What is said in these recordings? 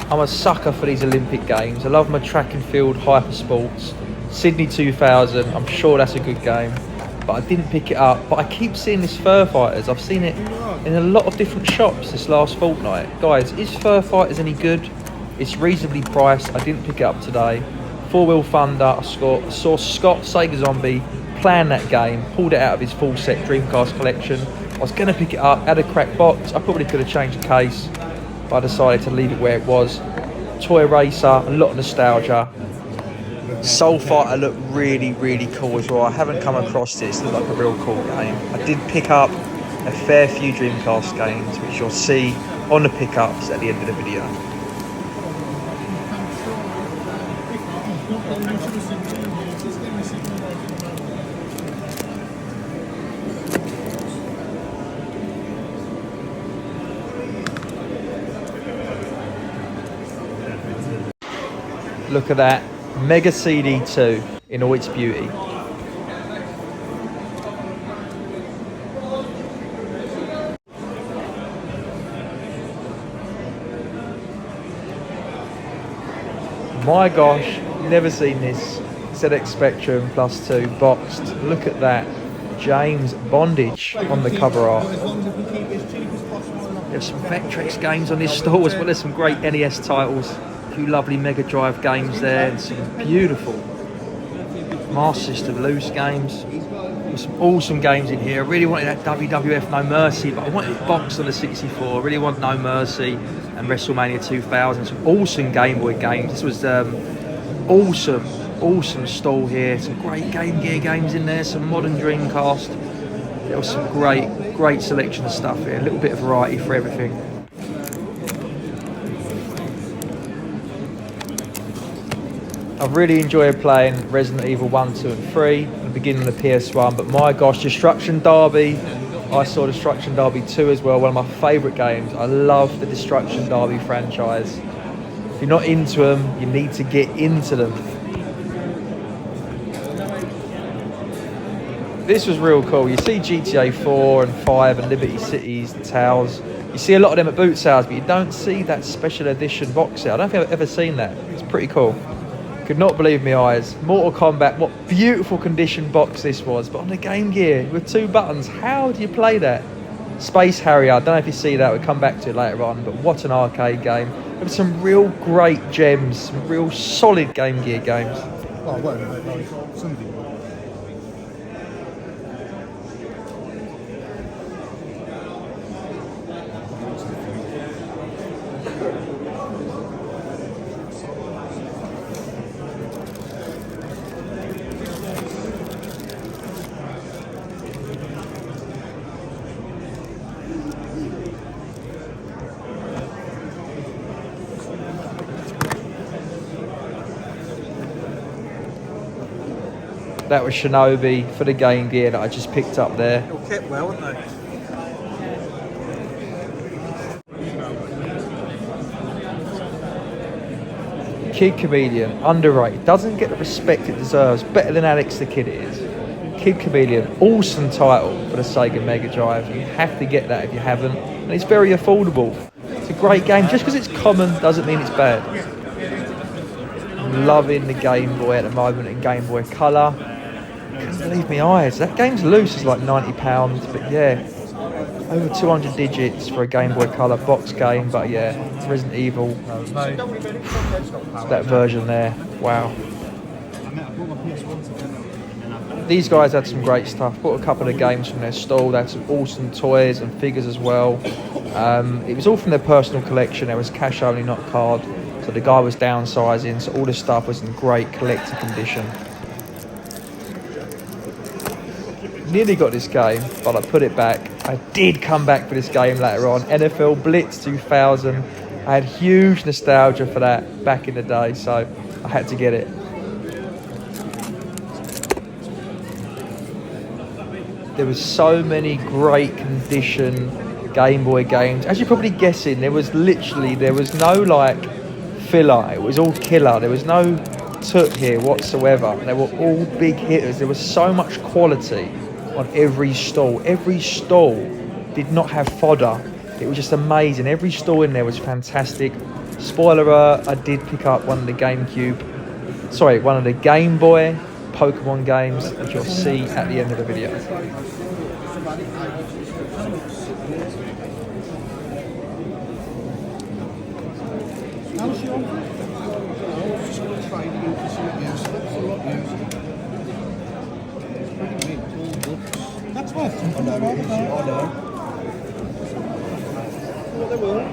I'm a sucker for these Olympic Games. I love my track and field hyper sports. Sydney 2000, I'm sure that's a good game, but I didn't pick it up. But I keep seeing this Fur Fighters. I've seen it in a lot of different shops this last fortnight. Guys, is Fur Fighters any good? It's reasonably priced. I didn't pick it up today. Four Wheel Thunder, I saw Scott Sega Zombie playing that game, pulled it out of his full set Dreamcast collection. I was going to pick it up, had a cracked box. I probably could have changed the case, but I decided to leave it where it was. Toy Racer, a lot of nostalgia. Soul Fighter looked really, really cool as well. I haven't come across this. It looked like a real cool game. I did pick up a fair few Dreamcast games, which you'll see on the pickups at the end of the video. Look at that, Mega CD2 in all its beauty. My gosh, never seen this. ZX Spectrum Plus 2 boxed. Look at that, James Bondage on the cover art. There's some Vectrex games on this stall as well as some great NES titles. Few lovely Mega Drive games there and some beautiful Master System loose games. There's some awesome games in here. I really wanted that WWF No Mercy, but I wanted it boxed on the 64. I really want No Mercy and WrestleMania 2000. Some awesome Game Boy games. This was awesome stall here. Some great Game Gear games in there. Some modern Dreamcast. There was some great selection of stuff here. A little bit of variety for everything. I've really enjoyed playing Resident Evil 1, 2 and 3 at the beginning of the PS1, but my gosh, Destruction Derby, I saw Destruction Derby 2 as well, one of my favourite games. I love the Destruction Derby franchise. If you're not into them, you need to get into them. This was real cool. You see GTA 4 and 5 and Liberty Cities, the Towers. You see a lot of them at boot sales, but you don't see that special edition box set. I don't think I've ever seen that. It's pretty cool. Could not believe my eyes. Mortal Kombat, what beautiful condition box this was, but on the Game Gear with 2 buttons, how do you play that? Space Harrier, I don't know if you see that, we'll come back to it later on, but what an arcade game. There were some real great gems, some real solid Game Gear games. Oh, well, somebody. That was Shinobi for the Game Gear that I just picked up there. They were kept well, weren't they? Kid Chameleon, underrated, doesn't get the respect it deserves, better than Alex the Kid it is. Kid Chameleon, awesome title for the Sega Mega Drive. You have to get that if you haven't, and it's very affordable. It's a great game. Just because it's common doesn't mean it's bad. I'm loving the Game Boy at the moment in Game Boy Color. Couldn't believe my eyes. That game's loose, it's like £90, but yeah, over 200 digits for a Game Boy Color box game. But yeah, Resident Evil, that version there, wow. These guys had some great stuff. Bought a couple of games from their stall. They had some awesome toys and figures as well. It was all from their personal collection. There was cash only, not card. So the guy was downsizing, so all the stuff was in great collector condition. Nearly got this game, but I put it back. I did come back for this game later on. NFL Blitz 2000. I had huge nostalgia for that back in the day, so I had to get it. There was so many great condition Game Boy games. As you're probably guessing, there was no like filler. It was all killer. There was no took here whatsoever. They were all big hitters. There was so much quality on every stall. Every stall did not have fodder. It was just amazing. Every stall in there was fantastic. Spoiler alert, I did pick up one of the Game Boy Pokemon games, which you'll see at the end of the video. That's what I know. What they will.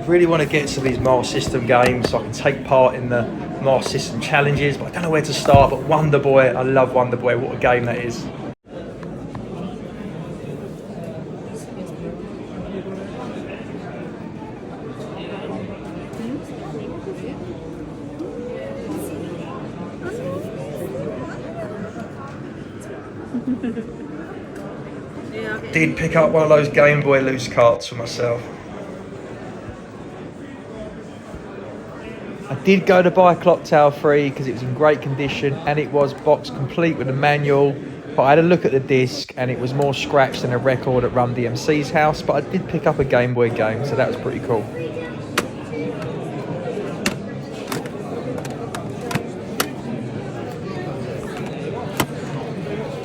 Really want to get to these Master System games so I can take part in the Master System challenges, but I don't know where to start. But Wonder Boy, I love Wonder Boy. What a game that is. Did pick up one of those Game Boy loose carts for myself. I did go to buy Clock Tower 3 because it was in great condition and it was box complete with a manual, but I had a look at the disc and it was more scratched than a record at Run DMC's house, but I did pick up a Game Boy game, so that was pretty cool.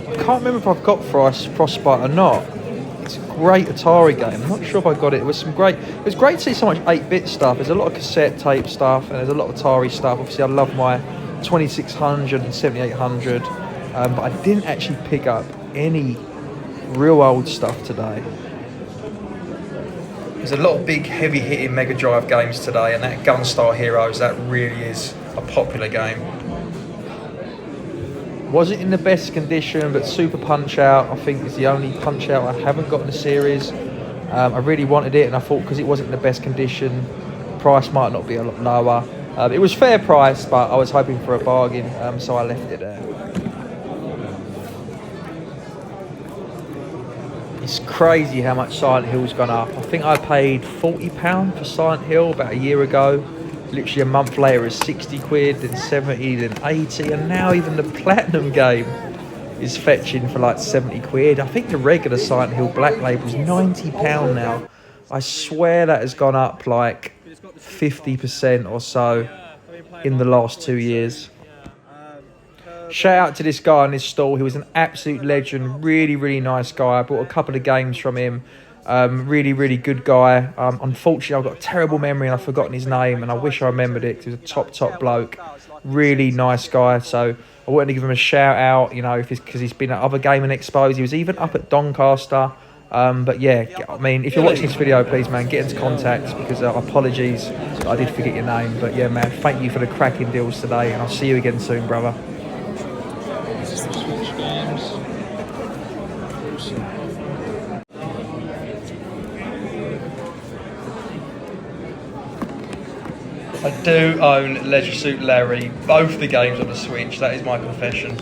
I can't remember if I've got Frostbite or not. It's a great Atari game. I'm not sure if I got it. It was great to see so much 8-bit stuff. There's a lot of cassette tape stuff and there's a lot of Atari stuff. Obviously I love my 2600 and 7800, but I didn't actually pick up any real old stuff today. There's a lot of big heavy hitting Mega Drive games today, and that Gunstar Heroes, that really is a popular game. Wasn't in the best condition, but Super Punch Out I think is the only Punch Out I haven't got in the series. I really wanted it, and I thought because it wasn't in the best condition, price might not be a lot lower. It was fair price, but I was hoping for a bargain, so I left it there. It's crazy how much Silent Hill's gone up. I think I paid £40 for Silent Hill about a year ago. Literally a month later it's 60 quid, then 70, then 80, and now even the Platinum game is fetching for like 70 quid. I think the regular Silent Hill Black Label is £90 now. I swear that has gone up like 50% or so in the last 2 years. Shout out to this guy on this stall. He was an absolute legend, really, really nice guy. I bought a couple of games from him. Really, really good guy. Unfortunately, I've got a terrible memory and I've forgotten his name, and I wish I remembered it because he was a top bloke. Really nice guy. So I wanted to give him a shout out, you know, because he's been at other gaming expos. He was even up at Doncaster. But yeah, I mean, if you're watching this video, please, man, get into contact, because apologies, I did forget your name. But yeah, man, thank you for the cracking deals today, and I'll see you again soon, brother. I do own Leisure Suit Larry, both the games on the Switch, that is my confession.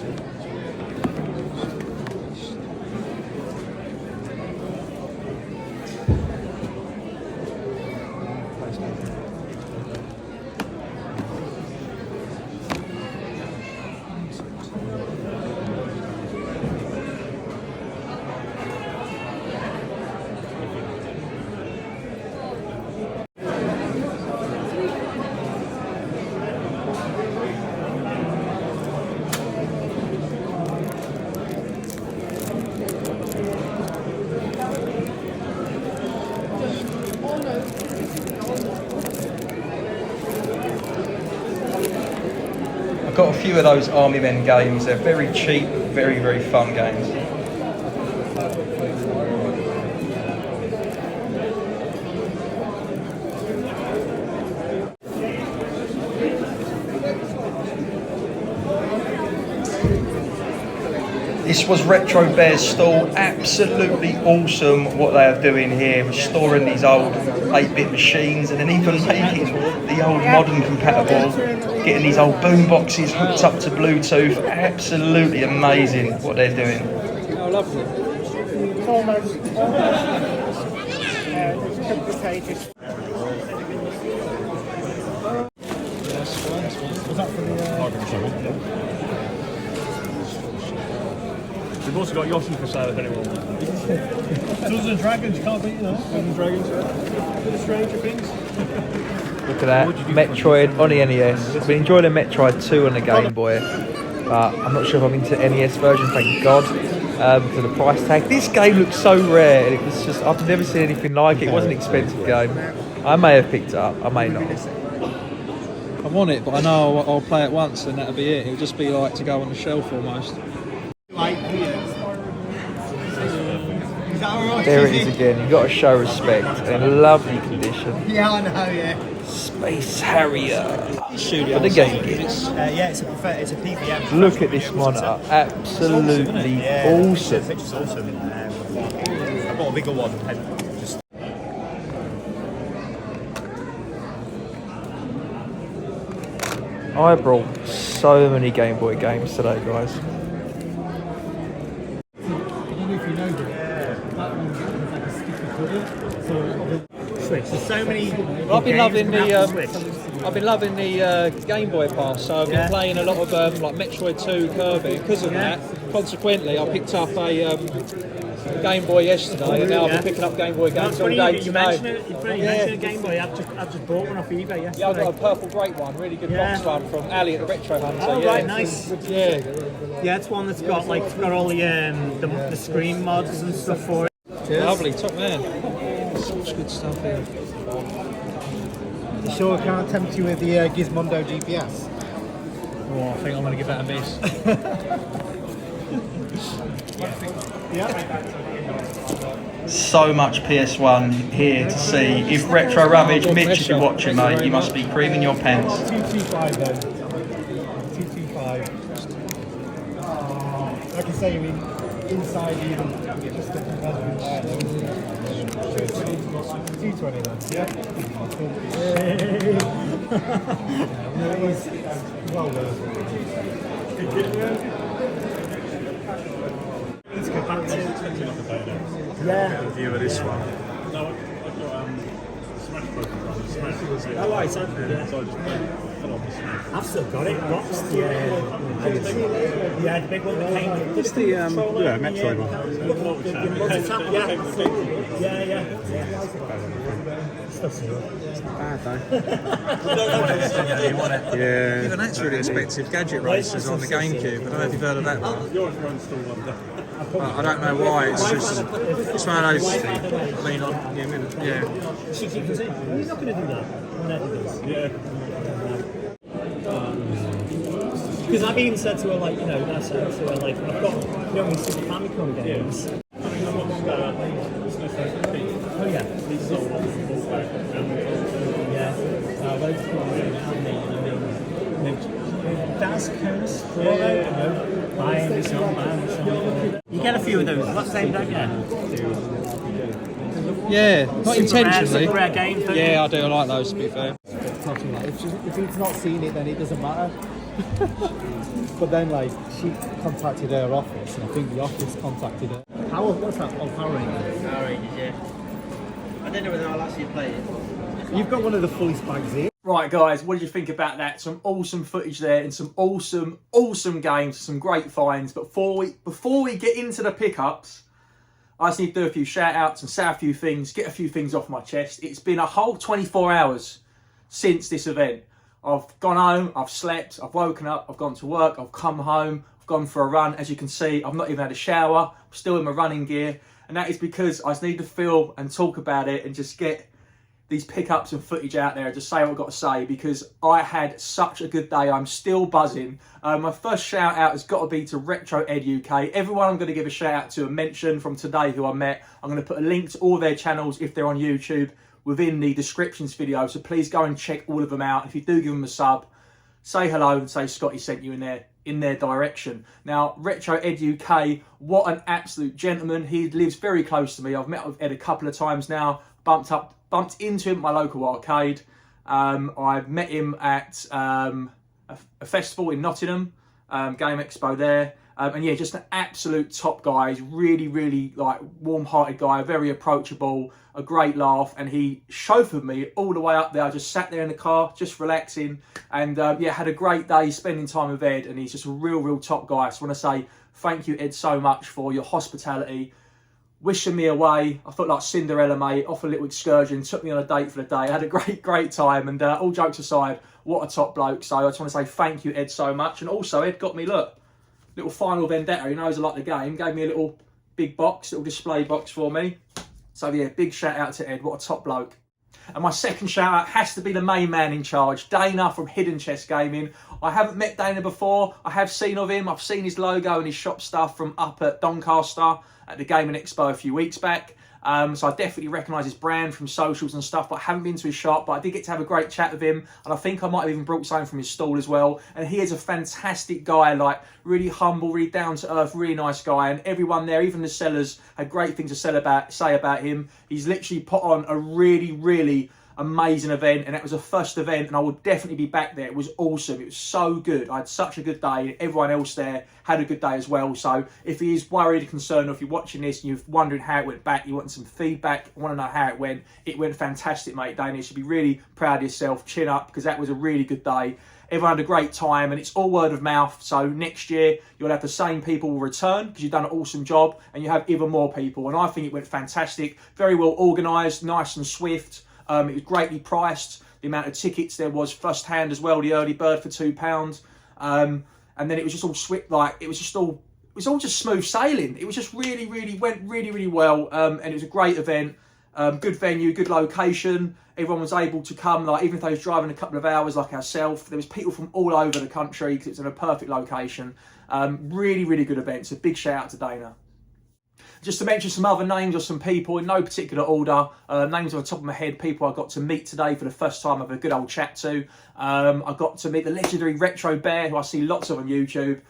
I've got a few of those Army Men games. They're very cheap, very, very fun games. This was Retro Bear's stall. Absolutely awesome what they are doing here, restoring these old 8-bit machines and then even making the old modern compatible, getting these old boom boxes hooked up to Bluetooth. Absolutely amazing what they're doing. Oh, lovely. It's almost complicated. Was that for the... We've also got Yoshi for sale if anyone wants. Dungeons and Dragons, you can't beat, you know. Dungeons and Dragons, the Stranger Things. Look at that, Metroid on the NES. I've been enjoying the Metroid 2 on the Game Boy, but I'm not sure if I'm into NES version, thank God, to the price tag. This game looks so rare, and it was just, I've never seen anything like it. It was an expensive game. I may have picked it up, I may not. I want it, but I know I'll play it once and that'll be it. It'll just be like to go on the shelf almost. There it is again, you've got to show respect, and in lovely condition. Yeah, I know, yeah. Space Harrier for the Game Gear. Yeah, it's a PVM. Look at this monitor, absolutely awesome. The picture's awesome in there. I've got a bigger one. Just... I brought so many Game Boy games today, guys. There's so many. Well, I've been loving the Game Boy Pass, so I've been playing a lot of like Metroid 2, Kirby. Because of that, consequently, I picked up a Game Boy yesterday, and now I've been picking up Game Boy games all day today. You mentioned a Game Boy. I've just bought one off eBay yesterday. Yeah, I've got a purple great one, really good box one from Ali at the Retro Hunter. Oh, right, nice. Yeah. Yeah, it's one that's got like all the screen mods and stuff for it. Cheers. Lovely, top man. Such good stuff here. You sure I can't tempt you with the Gizmondo GPS? Oh, I think I'm going to give that a miss. So much PS1 here to see. If Retro Ravage, Mitch, if you're watching, mate, you must be creaming your pants. 225 then. 225. Like I say, I mean, inside even just the compatible wire though. 220 then. Yeah. It is well worth it. Need to go back to. Yeah. Review of this one. No, I've got Smash Broken on Smash. Oh, right, so, So I just put on the Smash. I've still got it boxed. Yeah, the big one that came. Just the Metroid one. Yeah. It's not bad though. You want it? Yeah. Even that's really expensive. Gadget Racers on the GameCube. I don't know if you've heard of that one. You're on still one. I don't know why. It's just it's one of those. I mean, yeah. You're not going to do that. Yeah. Because I've even said to her, like, you know, I said to her, like, I've got, my Super Famicom games. Oh, yeah. Yeah. That's kind of strong. Buying this on. You get a few of those. Is that the same, don't you? Yeah, not intentionally. Super rare games, don't you? Yeah, I do. I like those, to be fair. If he's not seen it, then it doesn't matter. But then, like, she contacted her office, and I think the office contacted her. What's that? Oh, Power Rangers. Power Rangers, yeah. I don't know whether I'll actually play it. You've got one of the fully spiked here. Right, guys, what did you think about that? Some awesome footage there and some awesome games, some great finds. But before we get into the pickups, I just need to do a few shout outs and say a few things, get a few things off my chest. It's been a whole 24 hours since this event. I've gone home, I've slept, I've woken up, I've gone to work, I've come home, I've gone for a run. As you can see, I've not even had a shower. I'm still in my running gear. And that is because I just need to feel and talk about it and just get these pickups and footage out there and just say what I've got to say, because I had such a good day. I'm still buzzing. My first shout out has got to be to Retro Ed UK. Everyone I'm going to give a shout out to and mention from today who I met. I'm going to put a link to all their channels if they're on YouTube within the descriptions video. So please go and check all of them out. If you do give them a sub, say hello and say Scotty sent you in their direction. Now, Retro Ed UK, what an absolute gentleman. He lives very close to me. I've met with Ed a couple of times now, bumped into him at my local arcade. I've met him at a festival in Nottingham, Game Expo there. And yeah, just an absolute top guy. He's really, really like warm-hearted guy, very approachable, a great laugh. And he chauffeured me all the way up there. I just sat there in the car, just relaxing. And yeah, had a great day spending time with Ed. And he's just a real, real top guy. So I want to say thank you, Ed, so much for your hospitality. Wishing me away. I felt like Cinderella, mate, off a little excursion, took me on a date for the day. I had a great, great time. And all jokes aside, what a top bloke. So I just want to say thank you, Ed, so much. And also, Ed got me, look, little Final Vendetta. He knows I like the game. Gave me a little big box, little display box for me. So yeah, big shout out to Ed. What a top bloke. And my second shout out has to be the main man in charge, Dana from Hidden Chest Gaming. I haven't met Dana before. I have seen of him. I've seen his logo and his shop stuff from up at Doncaster at the Gaming Expo a few weeks back. So I definitely recognise his brand from socials and stuff, but I haven't been to his shop, but I did get to have a great chat with him, and I think I might have even brought something from his stall as well. And he is a fantastic guy, like really humble, really down to earth, really nice guy, and everyone there, even the sellers, had great things to say about him. He's literally put on a really, really amazing event, and it was a first event, and I will definitely be back there. It was awesome. It was so good. I had such a good day. Everyone else there had a good day as well. So if he is worried or concerned, or if you're watching this and you're wondering how it went back, you want some feedback, want to know how it went fantastic, mate. Dana, you should be really proud of yourself. Chin up, because that was a really good day. Everyone had a great time, and it's all word of mouth. So next year you'll have the same people will return, because you've done an awesome job, and you have even more people. And I think it went fantastic. Very well organised, nice and swift. It was greatly priced. The amount of tickets there was first hand as well, the early bird for £2. And then it was just all swift, like it was all just smooth sailing. It was just really, really went really, really well. And it was a great event, good venue, good location. Everyone was able to come, like even if they was driving a couple of hours like ourselves. There was people from all over the country because it's in a perfect location. Really, really good event. So big shout out to Dana. Just to mention some other names of some people in no particular order, names on the top of my head, people I got to meet today for the first time, have a good old chat to. I got to meet the legendary Retro Bear, who I see lots of on YouTube.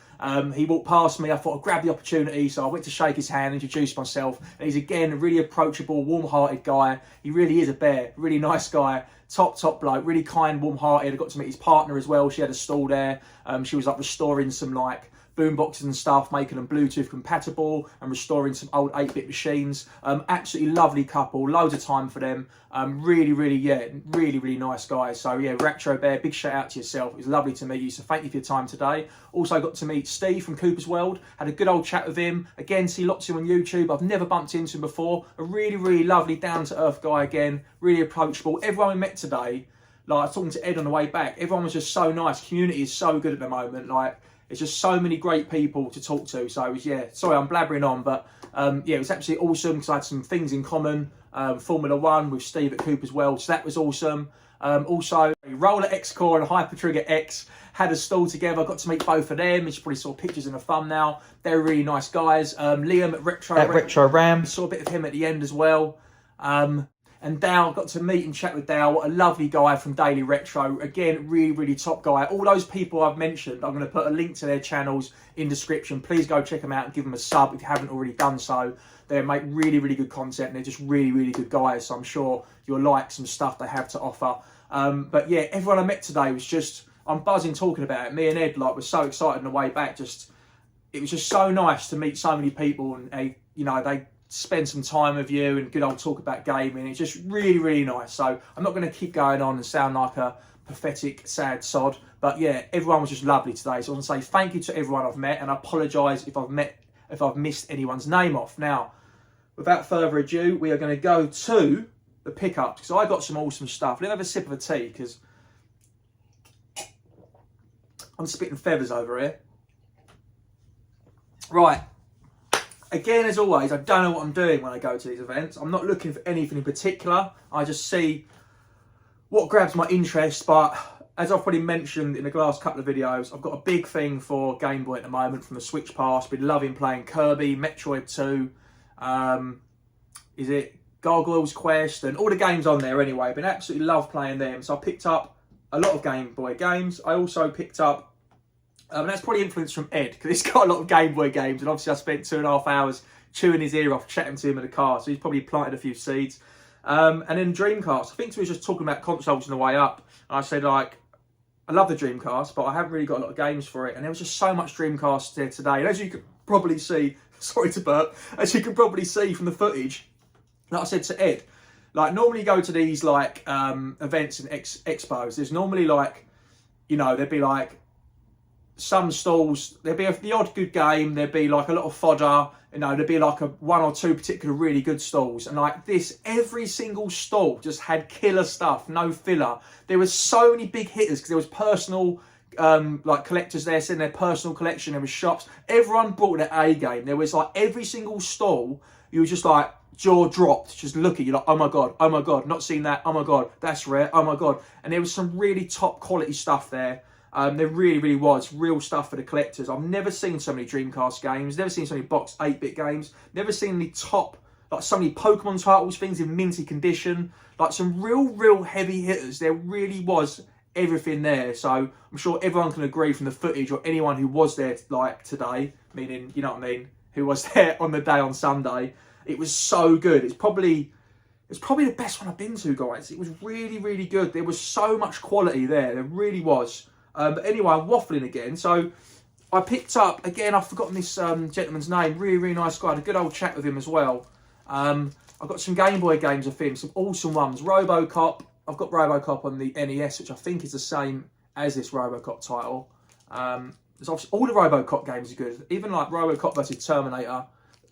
He walked past me, I thought I'd grab the opportunity, so I went to shake his hand, introduce myself. And he's again a really approachable, warm-hearted guy. He really is a bear, really nice guy, top bloke, really kind, warm-hearted. I got to meet his partner as well. She had a stall there. She was like restoring some like boomboxes and stuff, making them Bluetooth compatible and restoring some old 8-bit machines. Absolutely lovely couple, loads of time for them. Really, really nice guys. So yeah, Retro Bear, big shout out to yourself. It was lovely to meet you, so thank you for your time today. Also got to meet Steve from Cooper's World, had a good old chat with him. Again, see lots of him on YouTube. I've never bumped into him before. A really, really lovely, down-to-earth guy again, really approachable. Everyone we met today, like I was talking to Ed on the way back, everyone was just so nice. Community is so good at the moment, like it's just so many great people to talk to. So it was, yeah, sorry I'm blabbering on, but yeah, it was absolutely awesome because I had some things in common. Formula One with Steve at Cooper's World, so that was awesome. Also, Roller X Core and Hyper Trigger X had a stall together. I got to meet both of them. You probably saw pictures in the thumbnail. They're really nice guys. Liam at Retro Ram. Saw a bit of him at the end as well. And Dale, got to meet and chat with Dale. What a lovely guy from Daily Retro. Again, really, really top guy. All those people I've mentioned, I'm going to put a link to their channels in description. Please go check them out and give them a sub if you haven't already done so. They make really, really good content, and they're just really, really good guys. So I'm sure you'll like some stuff they have to offer. But yeah, everyone I met today was just, I'm buzzing talking about it. Me and Ed like were so excited on the way back. It was just so nice to meet so many people, and they spend some time with you and good old talk about gaming. It's just really, really nice. So I'm not going to keep going on and sound like a pathetic, sad sod. But yeah, everyone was just lovely today. So I want to say thank you to everyone I've met, and I apologise if I've missed anyone's name off. Now, without further ado, we are going to go to the pickups, because I got some awesome stuff. Let me have a sip of a tea, because I'm spitting feathers over here. Right. Again, as always, I don't know what I'm doing when I go to these events. I'm not looking for anything in particular. I just see what grabs my interest. But as I've probably mentioned in the last couple of videos, I've got a big thing for Game Boy at the moment from the Switch Pass. Been loving playing Kirby, Metroid 2, is it Gargoyle's Quest, and all the games on there anyway. Been absolutely love playing them. So I picked up a lot of Game Boy games. I also picked up, and that's probably influenced from Ed, because he's got a lot of Game Boy games, and obviously I spent 2.5 hours chewing his ear off, chatting to him in the car, so he's probably planted a few seeds. And then Dreamcast, I think we were just talking about consoles on the way up, and I said, like, I love the Dreamcast, but I haven't really got a lot of games for it, and there was just so much Dreamcast there today, and as you could probably see, sorry to burp, as you can probably see from the footage, like I said to Ed, like normally you go to these like events and expos, there's normally like, you know, there'd be like some stalls, there'd be the odd good game, there'd be like a lot of fodder, you know, there'd be like one or two particular really good stalls, and like this, every single stall just had killer stuff, no filler. There was so many big hitters because there was personal like collectors there sending their personal collection. There was shops, everyone brought their A game. There was like every single stall, you were just like jaw dropped, just looking, you're like, oh my god, not seen that, oh my god, that's rare, oh my god. And there was some really top quality stuff there. There really was real stuff for the collectors. I've never seen so many Dreamcast games, never seen so many boxed 8-bit games, never seen the top, like so many Pokemon titles, things in minty condition, like some real heavy hitters. There really was everything there. So I'm sure everyone can agree from the footage, or anyone who was there like today, meaning, you know what I mean, who was there on the day on Sunday, it was so good. It's probably the best one I've been to, guys. It was really good. There was so much quality there. There really was. But anyway, I'm waffling again. So I picked up, again, I've forgotten this gentleman's name. Really nice guy. I had a good old chat with him as well. I've got some Game Boy games of him, some awesome ones. RoboCop. I've got RoboCop on the NES, which I think is the same as this RoboCop title. There's obviously, all the RoboCop games are good. Even like RoboCop versus Terminator.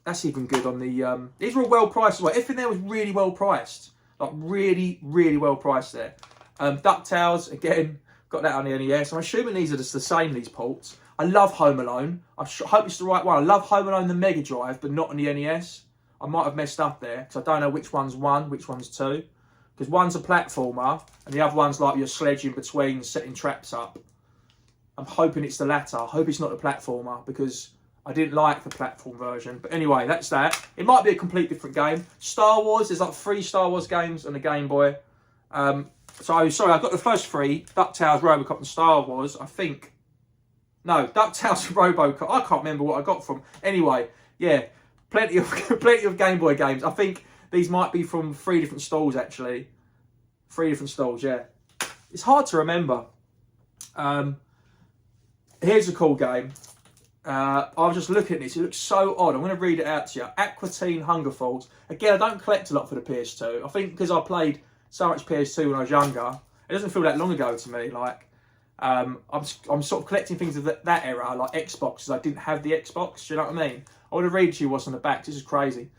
That's even good on the... these were all well priced as well. Everything there was really well priced. Like really well priced there. DuckTales, again, got that on the NES. I'm assuming these are just the same, these ports. I love Home Alone. I hope it's the right one. I love Home Alone the Mega Drive, but not on the NES. I might have messed up there, because I don't know which one's one, which one's two. Because one's a platformer, and the other one's like you're sledging between, setting traps up. I'm hoping it's the latter. I hope it's not the platformer, because I didn't like the platform version. But anyway, that's that. It might be a complete different game. Star Wars, there's like 3 Star Wars games on the Game Boy. So, sorry, I've got the first 3, DuckTales, RoboCop and Star Wars, I think. No, DuckTales and RoboCop, I can't remember what I got from. Anyway, yeah, plenty of Game Boy games. I think these might be from 3 different stalls, actually. 3 different stalls, yeah. It's hard to remember. Here's a cool game. I was just looking at this, it looks so odd. I'm going to read it out to you. Aqua Teen Hunger Falls. Again, I don't collect a lot for the PS2. I think because I played so much PS2 when I was younger, it doesn't feel that long ago to me. Like, I'm sort of collecting things of that era, like Xbox, because I didn't have the Xbox. Do you know what I mean? I want to read to you what's on the back. This is crazy.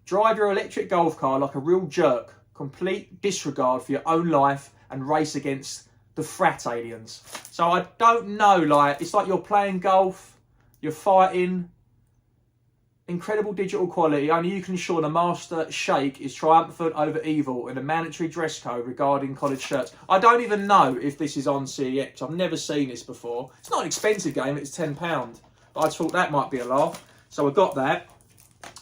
Drive your electric golf car like a real jerk. Complete disregard for your own life and race against the frat aliens. So I don't know, like, it's like you're playing golf, you're fighting. Incredible digital quality. Only you can ensure the master shake is triumphant over evil in a mandatory dress code regarding collared shirts. I don't even know if this is on CEX. I've never seen this before. It's not an expensive game. It's £10. But I thought that might be a laugh. So I got that.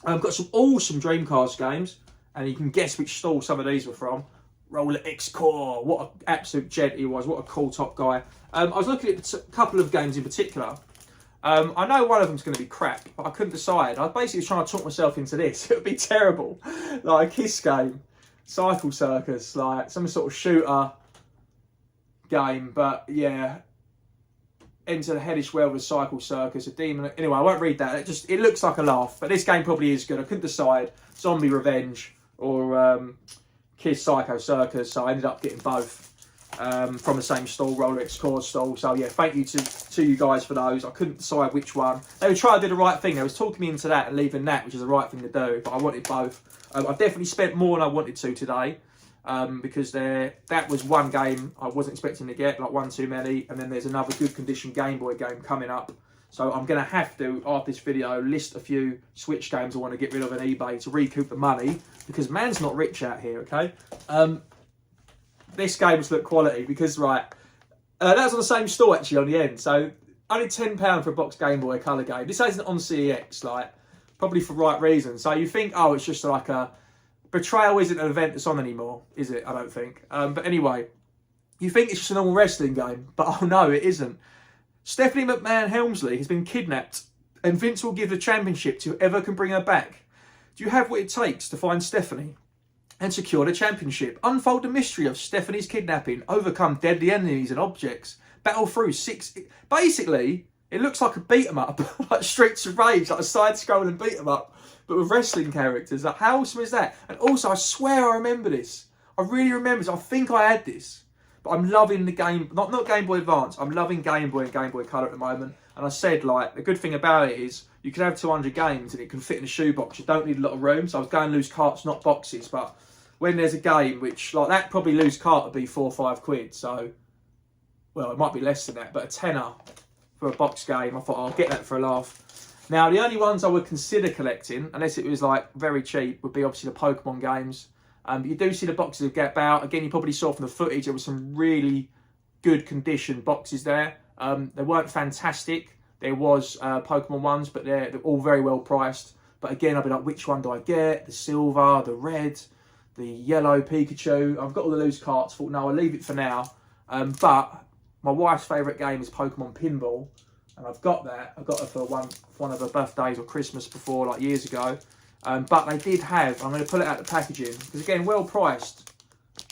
I've got some awesome Dreamcast games. And you can guess which stall some of these were from. Roller X-Core. What an absolute gent he was. What a cool top guy. I was looking at a couple of games in particular. I know one of them's going to be crap, but I couldn't decide. I basically was trying to talk myself into this. It would be terrible. Like a Kiss game, Cycle Circus, like some sort of shooter game. But yeah, Enter the Hellish World of Cycle Circus, a demon. Anyway, I won't read that. It looks like a laugh, but this game probably is good. I couldn't decide. Zombie Revenge or Kiss Psycho Circus, so I ended up getting both. From the same stall, Roller X-Core stall. So yeah, thank you to you guys for those. I couldn't decide which one. They were trying to do the right thing. They was talking me into that and leaving that, which is the right thing to do. But I wanted both. I definitely spent more than I wanted to today, because that was one game I wasn't expecting to get, like one too many. And then there's another good condition Game Boy game coming up. So I'm going to have to, after this video, list a few Switch games I want to get rid of on eBay to recoup the money, because man's not rich out here, okay? This game was look quality because, right, that was on the same store actually on the end. So only £10 for a box Game Boy Colour game. This isn't on CEX, like, probably for right reasons. So you think, oh, it's just like a... Betrayal isn't an event that's on anymore, is it? I don't think. But anyway, You think it's just a normal wrestling game, but oh no, it isn't. Stephanie McMahon Helmsley has been kidnapped, and Vince will give the championship to whoever can bring her back. Do you have what it takes to find Stephanie and secure the championship? Unfold the mystery of Stephanie's kidnapping, overcome deadly enemies and objects, battle through 6... Basically, it looks like a beat-em-up, like Streets of Rage, like a side-scrolling beat-em-up, but with wrestling characters. Like, how awesome is that? And also, I swear I remember this. I really remember this. I think I had this. But I'm loving the game, not Game Boy Advance, I'm loving Game Boy and Game Boy Color at the moment. And I said, like, the good thing about it is you can have 200 games and it can fit in a shoebox. You don't need a lot of room. So I was going loose carts, not boxes. But when there's a game which, like, that probably loose cart would be 4 or 5 quid. So, well, it might be less than that, but a tenner for a box game, I thought, I'll get that for a laugh. Now, the only ones I would consider collecting, unless it was, like, very cheap, would be obviously the Pokemon games. But you do see the boxes of Get Out. Again, you probably saw from the footage, there was some really good condition boxes there. They weren't fantastic. There was Pokemon ones, but they're all very well priced. But again, I'd be like, which one do I get? The silver, the red, the yellow Pikachu. I've got all the loose carts. Thought, no, I'll leave it for now. But my wife's favourite game is Pokemon Pinball. And I've got that. I got it for one of her birthdays or Christmas before, like years ago. But they did have, I'm going to pull it out the packaging, because again, well priced,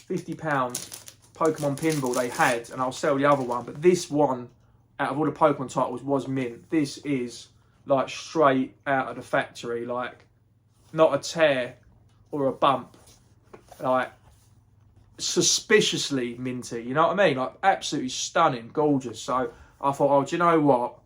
£50 Pokemon Pinball they had, and I'll sell the other one. But this one, out of all the Pokemon titles, was mint. This is like straight out of the factory, like not a tear or a bump, like suspiciously minty, you know what I mean? Like absolutely stunning, gorgeous. So I thought, oh, do you know what?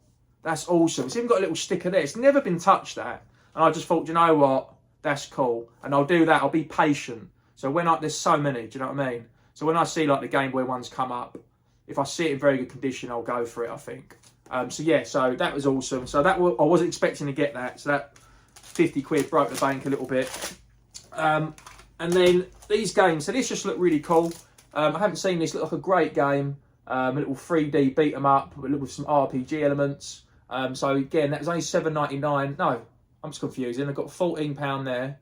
That's awesome. It's even got a little sticker there. It's never been touched, that. And I just thought, do you know what? That's cool. And I'll do that. I'll be patient. So when there's so many, do you know what I mean? So when I see like the Game Boy ones come up, if I see it in very good condition, I'll go for it, I think. So yeah, so that was awesome. So that I wasn't expecting to get that. So that 50 quid broke the bank a little bit. And then these games, so this just looked really cool. I haven't seen this. Looked like a great game. A little 3D beat 'em up with some RPG elements. So again, that was only £7.99. No, I'm just confusing. I've got £14 there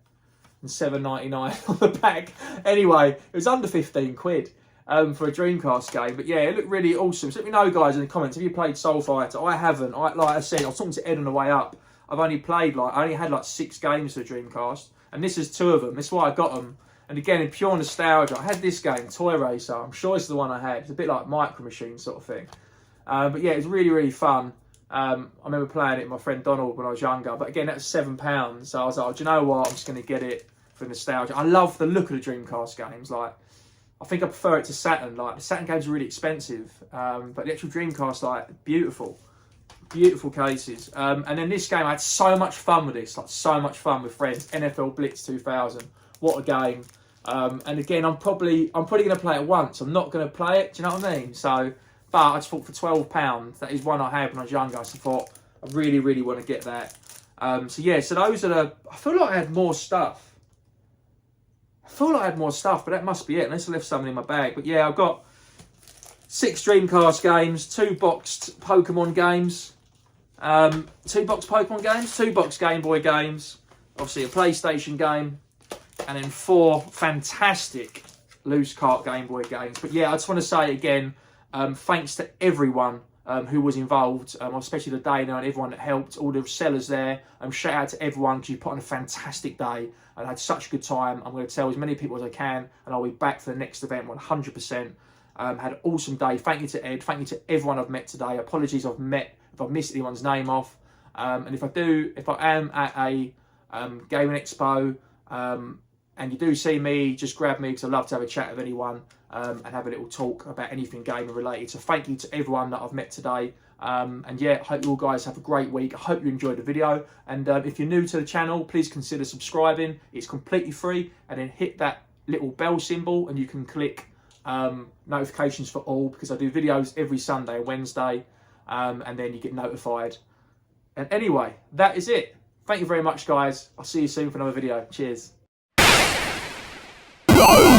and £7.99 on the back. Anyway, it was under 15 quid for a Dreamcast game. But yeah, it looked really awesome. So let me know, guys, in the comments, have you played Soul Fighter? I haven't. Like I said, I was talking to Ed on the way up. I've only played, I only had like 6 games for Dreamcast. And this is 2 of them. That's why I got them. And again, in pure nostalgia, I had this game, Toy Racer. I'm sure it's the one I had. It's a bit like Micro Machine sort of thing. But yeah, it was really, really fun. I remember playing it with my friend Donald when I was younger. But again, that was £7. So I was like, oh, do you know what? I'm just going to get it for nostalgia. I love the look of the Dreamcast games. Like, I think I prefer it to Saturn. Like, the Saturn games are really expensive. But the actual Dreamcast, like, beautiful. Beautiful cases. And then this game, I had so much fun with this. Like, so much fun with friends. NFL Blitz 2000. What a game. And again, I'm probably going to play it once. I'm not going to play it. Do you know what I mean? So, but I just thought for £12, that is one I had when I was younger. So I thought, I really, really want to get that. So yeah, so those are the... I feel like I had more stuff. But that must be it. Unless I left something in my bag. But yeah, I've got 6 Dreamcast games, 2 boxed Pokemon games, 2 boxed Pokemon games, 2 boxed Game Boy games, obviously a PlayStation game, and then 4 fantastic loose cart Game Boy games. But yeah, I just want to say again, thanks to everyone who was involved, especially the Dana and everyone that helped, all the sellers there. Shout out to everyone because you put on a fantastic day. I had such a good time. I'm going to tell as many people as I can, and I'll be back for the next event 100%. Had an awesome day. Thank you to Ed. Thank you to everyone I've met today. Apologies if I've missed anyone's name off. And if I am at a gaming expo, and you do see me, just grab me because I love to have a chat with anyone and have a little talk about anything gaming related. So thank you to everyone that I've met today. And yeah, I hope you all guys have a great week. I hope you enjoyed the video. And if you're new to the channel, please consider subscribing. It's completely free. And then hit that little bell symbol and you can click notifications for all, because I do videos every Sunday and Wednesday. And then you get notified. And anyway, that is it. Thank you very much, guys. I'll see you soon for another video. Cheers. No!